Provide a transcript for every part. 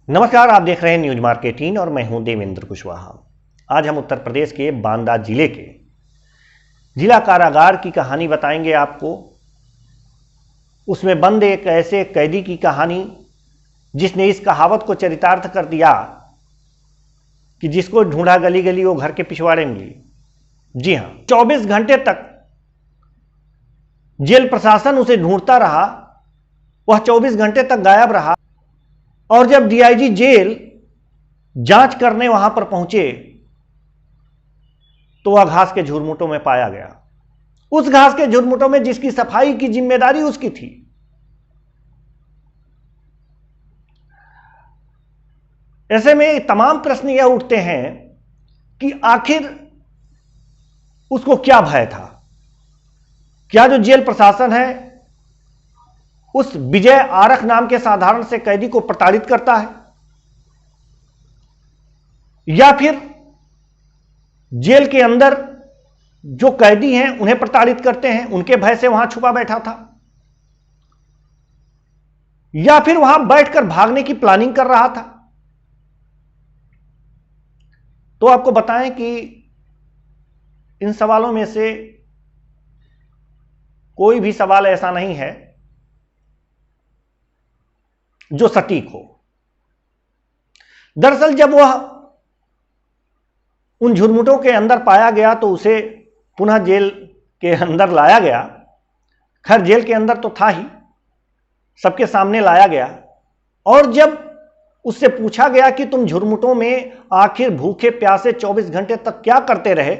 नमस्कार, आप देख रहे हैं न्यूज मार्केट 18 और मैं हूं देवेंद्र कुशवाहा। आज हम उत्तर प्रदेश के बांदा जिले के जिला कारागार की कहानी बताएंगे आपको। उसमें बंद एक ऐसे कैदी की कहानी जिसने इस कहावत को चरितार्थ कर दिया कि जिसको ढूंढा गली गली वो घर के पिछवाड़े मिली। जी हां, 24 घंटे तक जेल प्रशासन उसे ढूंढता रहा। वह 24 घंटे तक गायब रहा और जब डीआईजी जेल जांच करने वहां पर पहुंचे तो वह घास के झुरमुटों में पाया गया। उस घास के झुरमुटों में जिसकी सफाई की जिम्मेदारी उसकी थी। ऐसे में तमाम प्रश्न यह उठते हैं कि आखिर उसको क्या भय था। क्या जो जेल प्रशासन है उस विजय आरख नाम के साधारण से कैदी को प्रताड़ित करता है, या फिर जेल के अंदर जो कैदी हैं उन्हें प्रताड़ित करते हैं, उनके भय से वहां छुपा बैठा था, या फिर वहां बैठकर भागने की प्लानिंग कर रहा था। तो आपको बताएं कि इन सवालों में से कोई भी सवाल ऐसा नहीं है जो सटीक हो। दरअसल जब वह उन झुरमुटों के अंदर पाया गया तो उसे पुनः जेल के अंदर लाया गया। खैर, जेल के अंदर तो था ही, सबके सामने लाया गया और जब उससे पूछा गया कि तुम झुरमुटों में आखिर भूखे प्यासे 24 घंटे तक क्या करते रहे,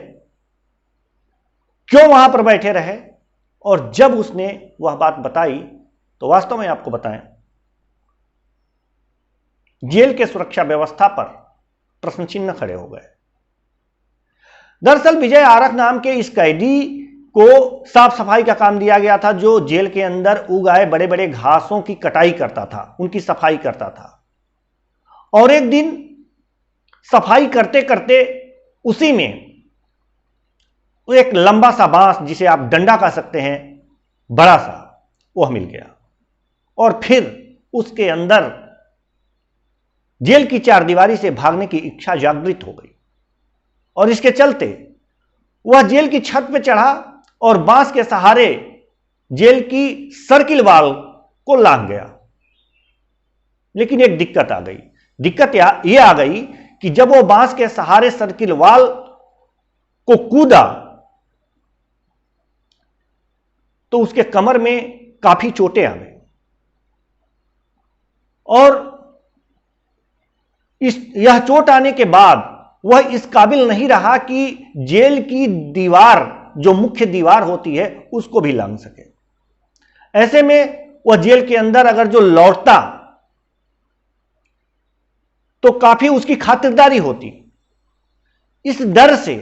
क्यों वहां पर बैठे रहे, और जब उसने वह बात बताई तो वास्तव में आपको बताएं, जेल के सुरक्षा व्यवस्था पर प्रश्न चिन्ह खड़े हो गए। दरअसल विजय आरख नाम के इस कैदी को साफ सफाई का काम दिया गया था, जो जेल के अंदर उग आए बड़े बड़े घासों की कटाई करता था, उनकी सफाई करता था। और एक दिन सफाई करते करते उसी में एक लंबा सा बांस, जिसे आप डंडा कह सकते हैं, बड़ा सा, वह मिल गया और फिर उसके अंदर जेल की चारदीवारी से भागने की इच्छा जागृत हो गई और इसके चलते वह जेल की छत पर चढ़ा और बांस के सहारे जेल की सर्किल वाल को लांघ गया। लेकिन एक दिक्कत आ गई। दिक्कत यह आ गई कि जब वो बांस के सहारे सर्किल वाल को कूदा तो उसके कमर में काफी चोटें आ गई और यह चोट आने के बाद वह इस काबिल नहीं रहा कि जेल की दीवार, जो मुख्य दीवार होती है, उसको भी लांघ सके। ऐसे में वह जेल के अंदर अगर जो लौटता तो काफी उसकी खातिरदारी होती। इस डर से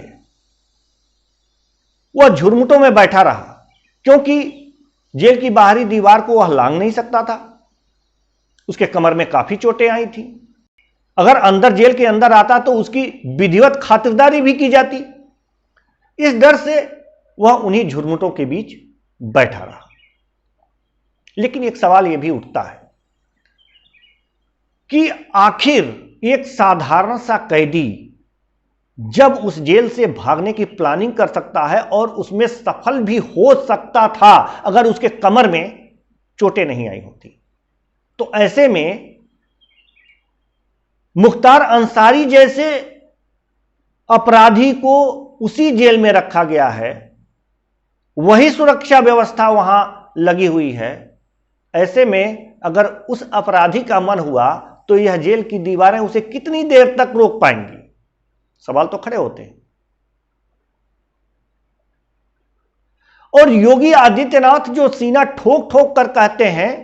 वह झुरमुटों में बैठा रहा, क्योंकि जेल की बाहरी दीवार को वह लांघ नहीं सकता था। उसके कमर में काफी चोटें आई थी। अगर अंदर जेल के अंदर आता तो उसकी विधिवत खातिरदारी भी की जाती। इस डर से वह उन्हीं झुरमुटों के बीच बैठा रहा। लेकिन एक सवाल यह भी उठता है कि आखिर एक साधारण सा कैदी जब उस जेल से भागने की प्लानिंग कर सकता है और उसमें सफल भी हो सकता था अगर उसके कमर में चोटें नहीं आई होती, तो ऐसे में मुख्तार अंसारी जैसे अपराधी को उसी जेल में रखा गया है, वही सुरक्षा व्यवस्था वहां लगी हुई है। ऐसे में अगर उस अपराधी का मन हुआ तो यह जेल की दीवारें उसे कितनी देर तक रोक पाएंगी? सवाल तो खड़े होते हैं। और योगी आदित्यनाथ जो सीना ठोक ठोक कर कहते हैं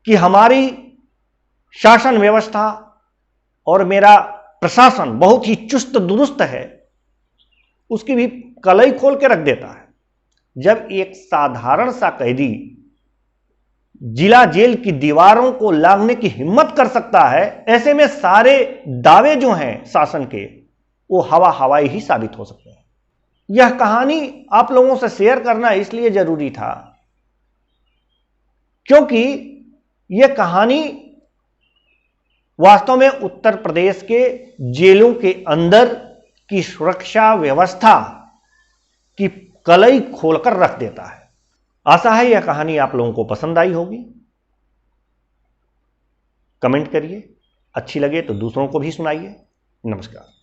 कि हमारी शासन व्यवस्था और मेरा प्रशासन बहुत ही चुस्त दुरुस्त है, उसकी भी कलई खोल के रख देता है। जब एक साधारण सा कैदी जिला जेल की दीवारों को लांघने की हिम्मत कर सकता है, ऐसे में सारे दावे जो हैं शासन के, वो हवा हवाई ही साबित हो सकते हैं। यह कहानी आप लोगों से शेयर करना इसलिए जरूरी था क्योंकि यह कहानी वास्तव में उत्तर प्रदेश के जेलों के अंदर की सुरक्षा व्यवस्था की कलई खोलकर रख देता है। आशा है यह कहानी आप लोगों को पसंद आई होगी। कमेंट करिए, अच्छी लगे तो दूसरों को भी सुनाइए। नमस्कार।